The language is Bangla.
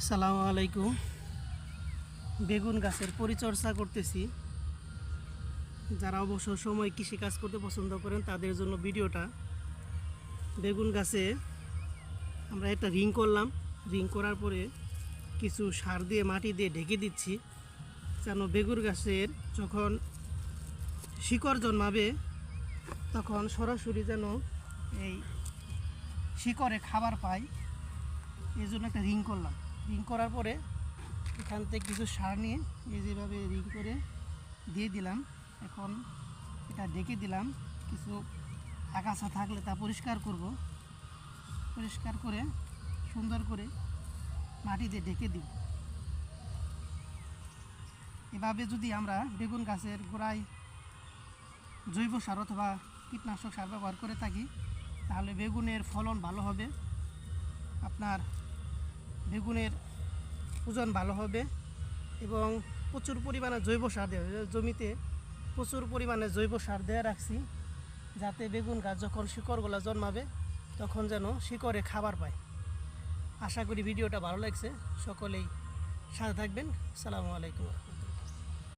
আসসালামু আলাইকুম। বেগুন গাছের পরিচর্যা করতেছি। যারা অবসর সময় কৃষিকাজ করতে পছন্দ করেন তাদের জন্য ভিডিওটা। বেগুন গাছে আমরা একটা রিং করলাম। রিং করার পরে কিছু সার দিয়ে মাটি দিয়ে ঢেকে দিচ্ছি, যেন বেগুন গাছের যখন শিকড় জন্মাবে তখন সরাসরি যেন এই শিকড়ে খাবার পায়, এই জন্য একটা রিং করলাম। রিং করার পরে এখান থেকে কিছু সার নিয়ে এই যেভাবে রিং করে দিয়ে দিলাম। এখন এটা ঢেকে দিলাম। কিছু আগাছা থাকলে তা পরিষ্কার করব। পরিষ্কার করে সুন্দর করে মাটি দিয়ে ঢেকে দিব। এভাবে যদি আমরা বেগুন গাছের গোড়ায় জৈব সার অথবা কীটনাশক সার ব্যবহার করে থাকি, তাহলে বেগুনের ফলন ভালো হবে, আপনার বেগুনের ওজন ভালো হবে এবং প্রচুর পরিমাণে জৈব সার দেওয়া হবে। জমিতে প্রচুর পরিমাণে জৈব সার দেওয়া রাখছি, যাতে বেগুন গাছ যখন শিকড়গুলো জন্মাবে তখন যেন শিকড়ে খাবার পায়। আশা করি ভিডিওটা ভালো লাগছে। সকলেই সাথে থাকবেন। আসসালামু আলাইকুম।